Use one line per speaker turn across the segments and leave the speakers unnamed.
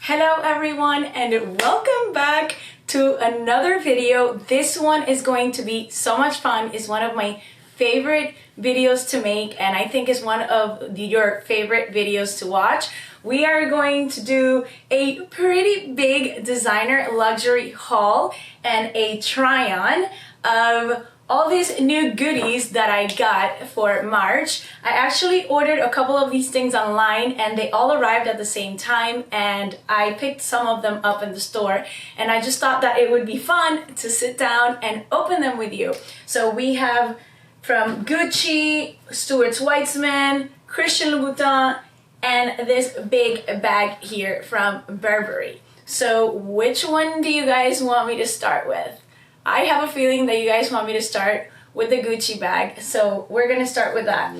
Hello everyone and welcome back to another video. This one is going to be so much fun. It's one of my favorite videos to make and I think is one of your favorite videos to watch. We are going to do a pretty big designer luxury haul and a try-on of all these new goodies that I got for March. I actually ordered a couple of these things online and they all arrived at the same time, and I picked some of them up in the store, and I just thought that it would be fun to sit down and open them with you. So we have from Gucci, Stuart Weitzman, Christian Louboutin, and this big bag here from Burberry. So which one do you guys want me to start with? I have a feeling that you guys want me to start with the Gucci bag, so we're gonna start with that.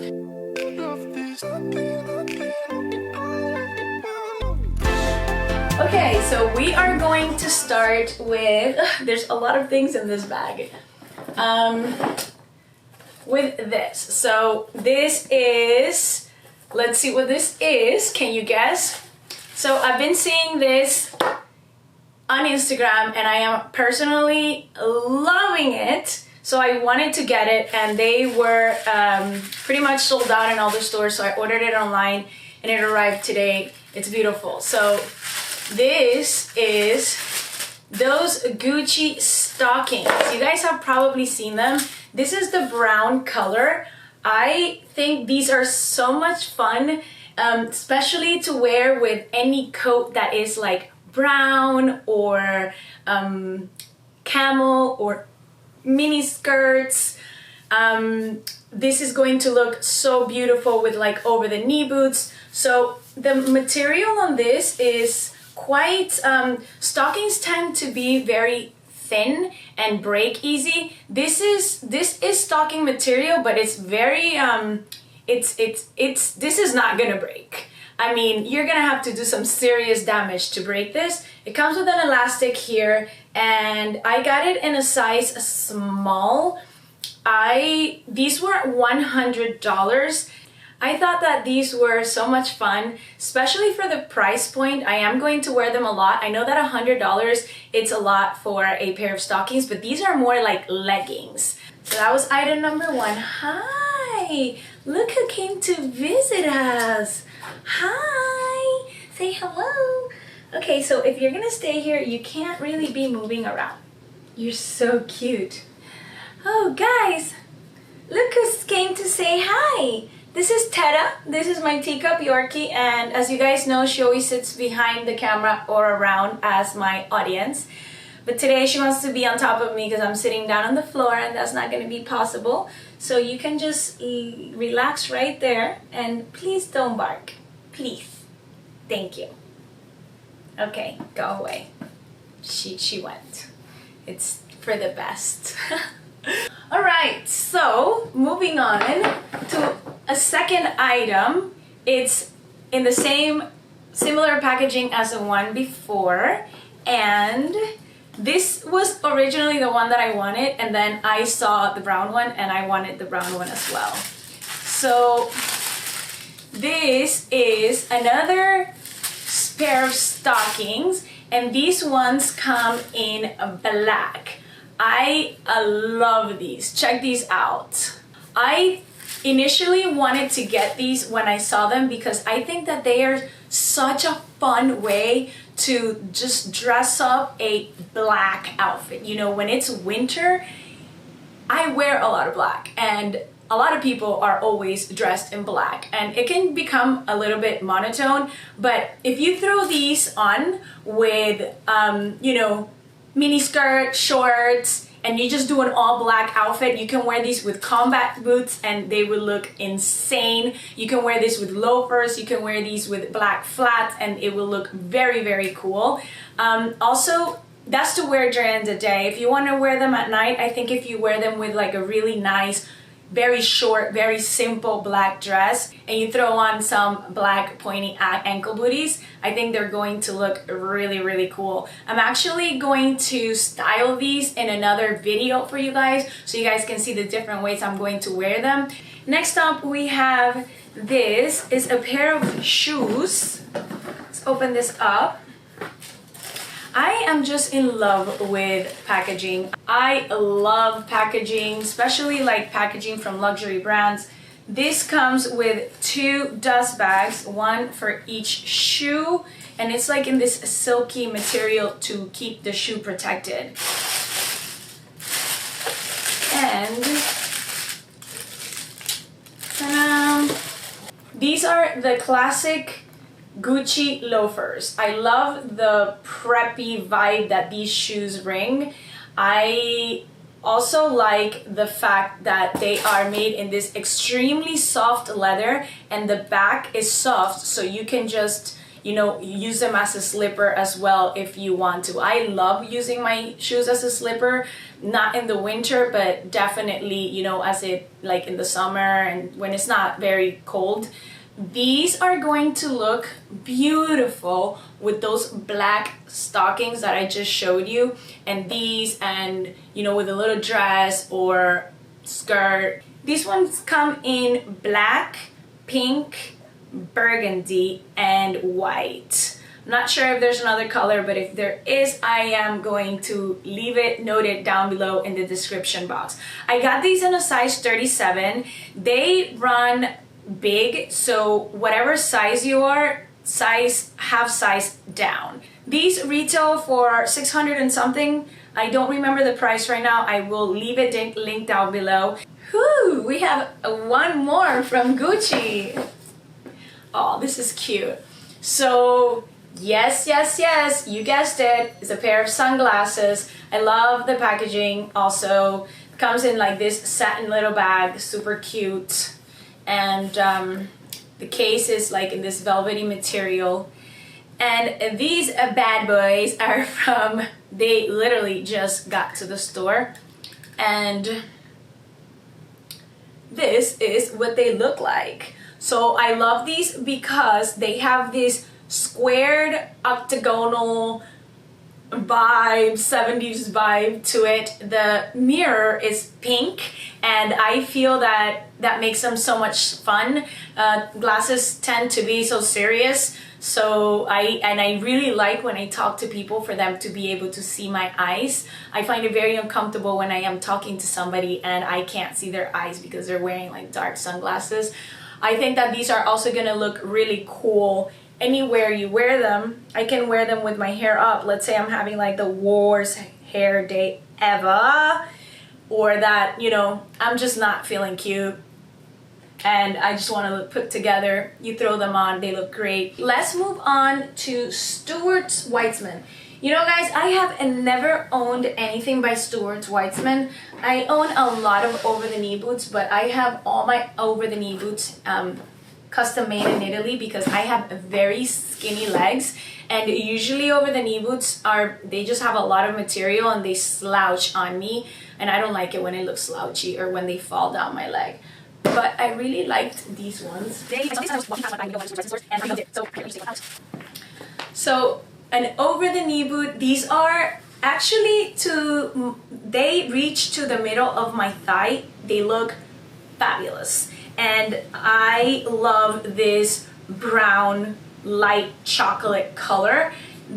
Okay, so we are going to start with, there's a lot of things in this bag. With this. So this is, let's see what this is. Can you guess? So I've been seeing this on Instagram and I am personally loving it, so I wanted to get it, and they were pretty much sold out in all the stores, so I ordered it online and it arrived today. It's beautiful. So this is those Gucci stockings. You guys have probably seen them. This is the brown color. I think these are so much fun, especially to wear with any coat that is like brown or camel or mini skirts. This is going to look so beautiful with like over the knee boots. So the material on this is quite, stockings tend to be very thin and break easy. This is stocking material, but it's very this is not gonna break. I mean, you're gonna have to do some serious damage to break this. It comes with an elastic here, and I got it in a size small. These were $100. I thought that these were so much fun, especially for the price point. I am going to wear them a lot. I know that $100, it's a lot for a pair of stockings, but these are more like leggings. So that was item number one. Hi, look who came to visit us. Hi, say hello. Okay, so if you're gonna stay here, you can't really be moving around. You're so cute. Oh guys, look who came to say hi. This is Teta. This is my teacup Yorkie, and as you guys know, she always sits behind the camera or around as my audience. But today she wants to be on top of me because I'm sitting down on the floor and that's not going to be possible. So you can just relax right there and please don't bark. Please. Thank you. Okay, go away. She went. It's for the best. Alright, so moving on to a second item. It's in the similar packaging as the one before, and this was originally the one that I wanted, and then I saw the brown one and I wanted the brown one as well. So this is another pair of stockings, and these ones come in black. I love these. Check these out. I initially wanted to get these when I saw them because I think that they are such a fun way to just dress up a black outfit. You know, when it's winter, I wear a lot of black and a lot of people are always dressed in black and it can become a little bit monotone, but if you throw these on with, you know, mini skirt, shorts, and you just do an all black outfit, you can wear these with combat boots and they would look insane. You can wear this with loafers, you can wear these with black flats and it will look very, very cool. Also, that's to wear during the day. If you want to wear them at night, I think if you wear them with like a really nice, very short, very simple black dress and you throw on some black pointy ankle booties, I think they're going to look really, really cool. I'm actually going to style these in another video for you guys so you guys can see the different ways I'm going to wear them. Next up we have, this is a pair of shoes. Let's open this up. I am just in love with packaging. I love packaging, especially like packaging from luxury brands. This comes with 2 dust bags, one for each shoe, and it's like in this silky material to keep the shoe protected. And ta-da! These are the classic Gucci loafers. I love the preppy vibe that these shoes bring. I also like the fact that they are made in this extremely soft leather, and the back is soft, so you can just, you know, use them as a slipper as well if you want to. I love using my shoes as a slipper, not in the winter, but definitely, you know, as it like in the summer and when it's not very cold. These are going to look beautiful with those black stockings that I just showed you, and these, and you know, with a little dress or skirt. These ones come in black, pink, burgundy, and white. I'm not sure if there's another color, but if there is, I am going to leave it noted down below in the description box. I got these in a size 37. They run big, so whatever size you are, have size down. These retail for 600 and something. I don't remember the price right now. I will leave it linked down below. Whoo, we have one more from Gucci. Oh, this is cute. So yes, you guessed it, it's a pair of sunglasses. I love the packaging. Also comes in like this satin little bag, super cute. And the case is like in this velvety material. And these bad boys are from, they literally just got to the store, and this is what they look like. So I love these because they have this squared octagonal vibe, 70s vibe to it. The mirror is pink, and I feel that makes them so much fun. Glasses tend to be so serious, so I really like when I talk to people for them to be able to see my eyes. I find it very uncomfortable when I am talking to somebody and I can't see their eyes because they're wearing like dark sunglasses. I think that these are also gonna look really cool anywhere you wear them. I can wear them with my hair up. Let's say I'm having like the worst hair day ever, or that, you know, I'm just not feeling cute and I just want to look put together. You throw them on, they look great. Let's move on to Stuart Weitzman. You know, guys, I have never owned anything by Stuart Weitzman. I own a lot of over-the-knee boots, but I have all my over-the-knee boots custom made in Italy because I have very skinny legs, and usually over-the-knee boots they just have a lot of material and they slouch on me, and I don't like it when it looks slouchy or when they fall down my leg. But I really liked these ones. So an over-the-knee boot, these are actually they reach to the middle of my thigh. They look fabulous. And I love this brown light chocolate color.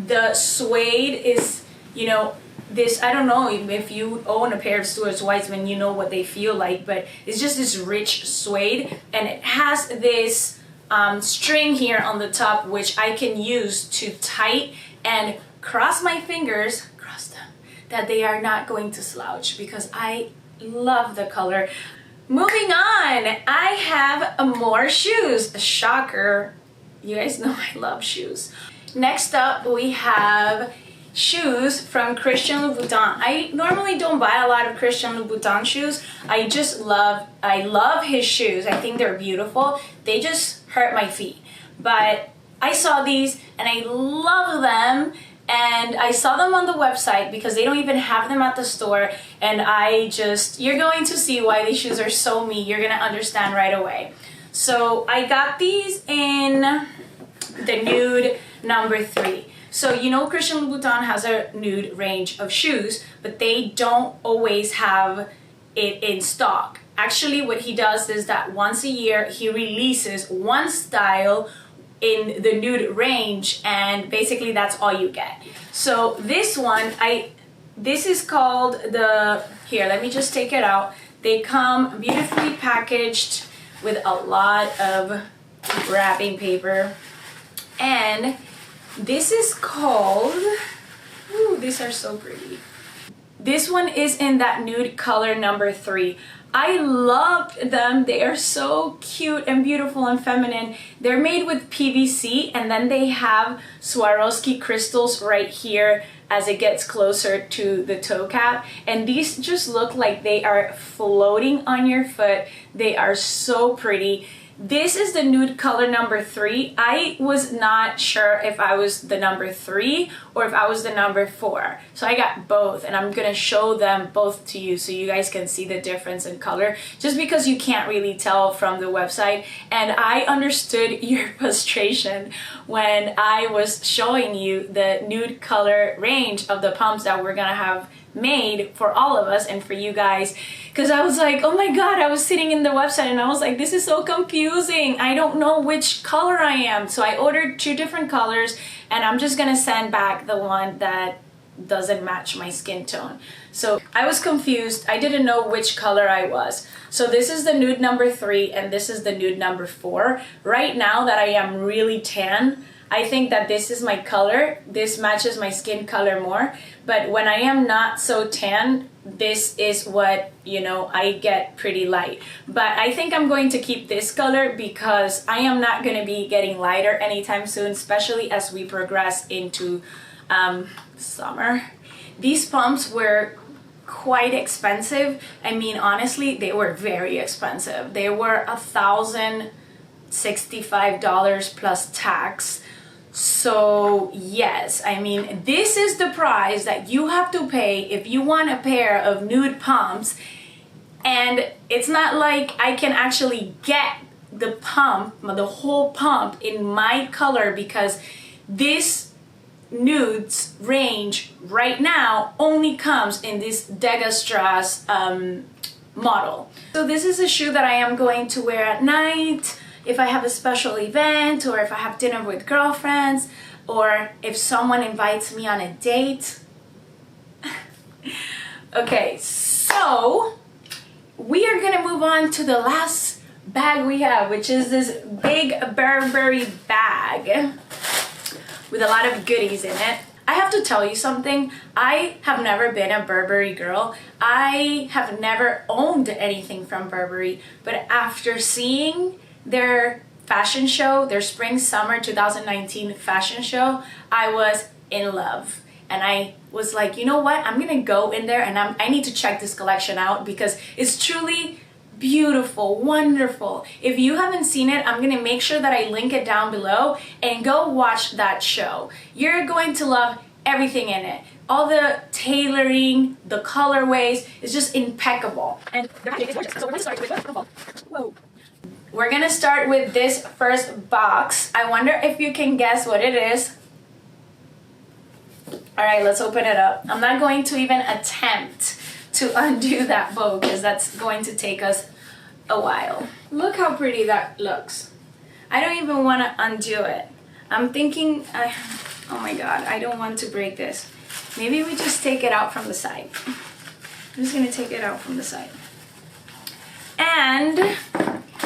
The suede is, you know, this, I don't know if you own a pair of Stuart Weitzman, you know what they feel like, but it's just this rich suede, and it has this string here on the top which I can use to tight and cross my fingers, cross them, that they are not going to slouch because I love the color. Moving on, I have more shoes. A shocker. You guys know I love shoes. Next up, we have shoes from Christian Louboutin. I normally don't buy a lot of Christian Louboutin shoes. I love his shoes. I think they're beautiful. They just hurt my feet. But I saw these and I love them. And I saw them on the website because they don't even have them at the store, and you're going to see why these shoes are so me. You're gonna understand right away. So I got these in the nude number 3. So you know Christian Louboutin has a nude range of shoes, but they don't always have it in stock. Actually, what he does is that once a year he releases one style in the nude range, and basically that's all you get. So this one, this is called the, here, let me just take it out. They come beautifully packaged with a lot of wrapping paper, and this is called, ooh, these are so pretty. This one is in that nude color number 3. I loved them. They are so cute and beautiful and feminine. They're made with PVC, and then they have Swarovski crystals right here as it gets closer to the toe cap. And these just look like they are floating on your foot. They are so pretty. This is the nude color number 3. I was not sure if I was the number 3 or if I was the number 4. So I got both, and I'm gonna show them both to you so you guys can see the difference in color, just because you can't really tell from the website. And I understood your frustration when I was showing you the nude color range of the pumps that we're gonna have made for all of us and for you guys, because I was like, oh my god, I was sitting in the website and I was like, this is so confusing, I don't know which color I am. So I ordered 2 different colors, and I'm just gonna send back the one that doesn't match my skin tone. So I was confused, I didn't know which color I was. So this is the nude number 3 and this is the nude number 4. Right now that I am really tan, I think that this is my color. This matches my skin color more. But when I am not so tan, this is what, you know, I get pretty light. But I think I'm going to keep this color because I am not going to be getting lighter anytime soon, especially as we progress into summer. These pumps were quite expensive. I mean, honestly, they were very expensive. They were $1,065 plus tax. So yes, I mean, this is the price that you have to pay if you want a pair of nude pumps. And it's not like I can actually get the pump, the whole pump in my color, because this nudes range right now only comes in this Degas model. So this is a shoe that I am going to wear at night, if I have a special event, or if I have dinner with girlfriends, or if someone invites me on a date. Okay, so we are gonna move on to the last bag we have, which is this big Burberry bag with a lot of goodies in it. I have to tell you something, I have never been a Burberry girl. I have never owned anything from Burberry, but after seeing their fashion show, their spring summer 2019 fashion show, I was in love. And I was like, you know what, I'm gonna go in there and I need to check this collection out because it's truly beautiful, wonderful. If you haven't seen it, I'm gonna make sure that I link it down below, and go watch that show. You're going to love everything in it. All the tailoring, the colorways, is just impeccable. And the packaging is gorgeous. So we're gonna start with, whoa. We're gonna start with this first box. I wonder if you can guess what it is. All right, let's open it up. I'm not going to even attempt to undo that bow because that's going to take us a while. Look how pretty that looks. I don't even want to undo it. I'm thinking, oh my god, I don't want to break this. Maybe we just take it out from the side. I'm just gonna take it out from the side. And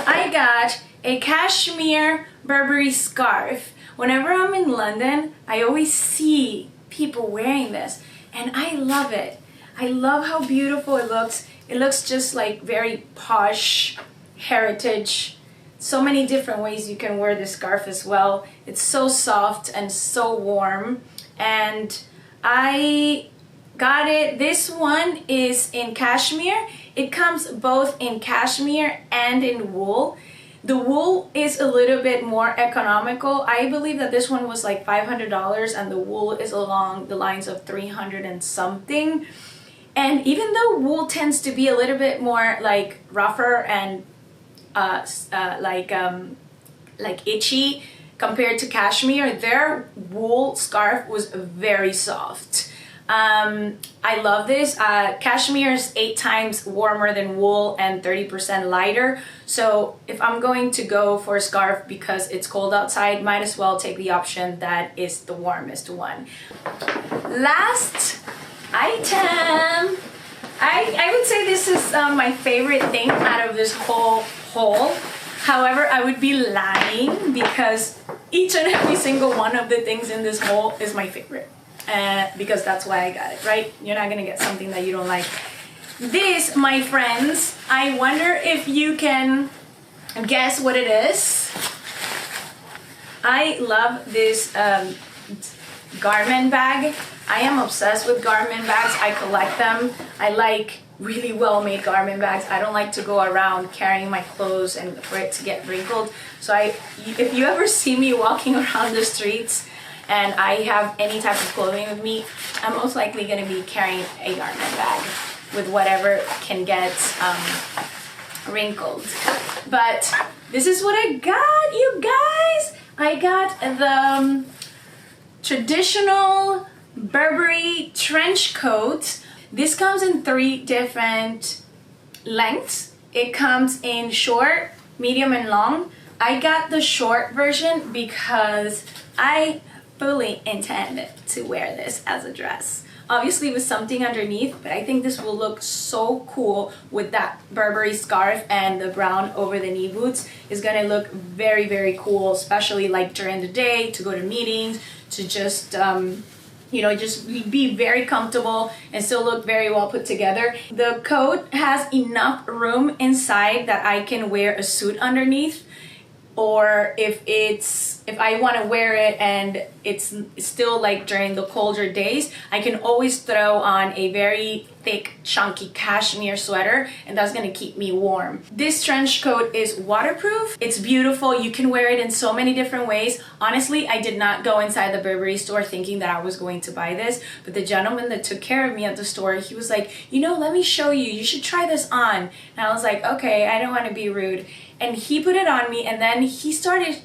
I got a cashmere Burberry scarf. Whenever I'm in London, I always see people wearing this, and I love it. I love how beautiful it looks. It looks just like very posh, heritage. So many different ways you can wear this scarf as well. It's so soft and so warm, and I got it. This one is in cashmere. It comes both in cashmere and in wool. The wool is a little bit more economical. I believe that this one was like $500 and the wool is along the lines of 300 and something. And even though wool tends to be a little bit more like rougher and like itchy compared to cashmere, their wool scarf was very soft. I love this. Cashmere is 8 times warmer than wool and 30% lighter. So if I'm going to go for a scarf because it's cold outside, might as well take the option that is the warmest one. Last item. I would say this is my favorite thing out of this whole haul. However, I would be lying because each and every single one of the things in this haul is my favorite. Because that's why I got it, right? You're not gonna get something that you don't like. This, my friends, I wonder if you can guess what it is. I love this garment bag. I am obsessed with garment bags. I collect them. I like really well made garment bags. I don't like to go around carrying my clothes and for it to get wrinkled. So if you ever see me walking around the streets and I have any type of clothing with me, I'm most likely going to be carrying a garment bag with whatever can get wrinkled. But this is what I got, you guys. I got the traditional Burberry trench coat. This comes in 3 different lengths. It comes in short, medium, and long. I got the short version because I fully intend to wear this as a dress. Obviously with something underneath, but I think this will look so cool with that Burberry scarf and the brown over the knee boots. It's gonna look very, very cool, especially like during the day, to go to meetings, to just you know, just be very comfortable and still look very well put together. The coat has enough room inside that I can wear a suit underneath, or if I want to wear it and it's still like during the colder days, I can always throw on a very thick chunky cashmere sweater, and that's gonna keep me warm. This trench coat is waterproof. It's beautiful. You can wear it in so many different ways. Honestly, I did not go inside the Burberry store thinking that I was going to buy this, but the gentleman that took care of me at the store, he was like, you know, let me show you. You should try this on. And I was like, okay, I don't want to be rude. And he put it on me, and then he started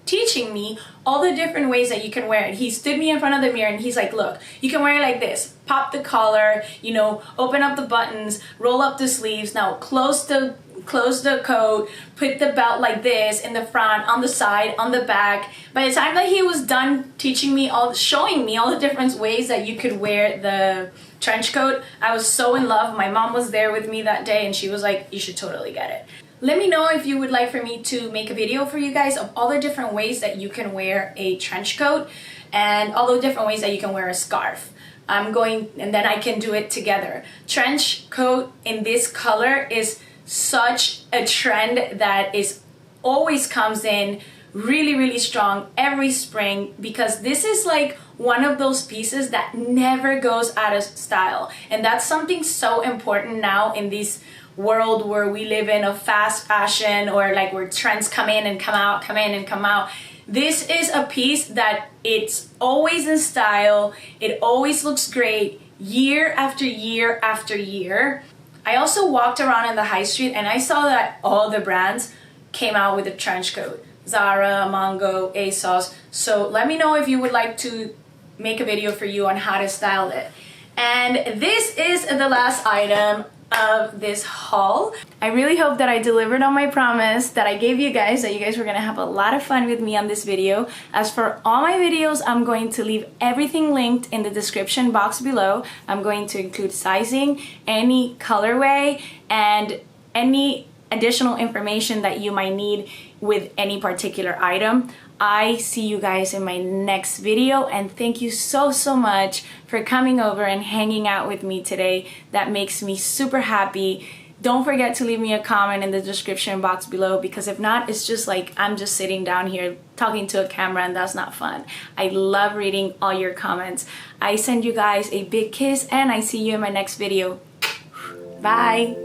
teaching me all the different ways that you can wear it. He stood me in front of the mirror and he's like, look, you can wear it like this. Pop the collar, you know, open up the buttons, roll up the sleeves. Now close the coat, put the belt like this in the front, on the side, on the back. By the time that he was done teaching me showing me all the different ways that you could wear the trench coat, I was so in love. My mom was there with me that day and she was like, you should totally get it. Let me know if you would like for me to make a video for you guys of all the different ways that you can wear a trench coat and all the different ways that you can wear a scarf. And then I can do it together. Trench coat in this color is such a trend that always comes in really, really strong every spring, because this is like one of those pieces that never goes out of style. And that's something so important now in this world where we live in, of fast fashion, or like where trends come in and come out, come in and come out. This is a piece that it's always in style. It always looks great year after year after year. I also walked around in the high street and I saw that all the brands came out with a trench coat. Zara, Mango, ASOS. So let me know if you would like to make a video for you on how to style it. And this is the last item of this haul. I really hope that I delivered on my promise that I gave you guys, that you guys were gonna have a lot of fun with me on this video. As for all my videos, I'm going to leave everything linked in the description box below. I'm going to include sizing, any colorway, and any additional information that you might need with any particular item. I see you guys in my next video, and thank you so much for coming over and hanging out with me today. That makes me super happy. Don't forget to leave me a comment in the description box below, because if not, it's just like I'm just sitting down here talking to a camera, and that's not fun. I love reading all your comments. I send you guys a big kiss, and I see you in my next video. Bye.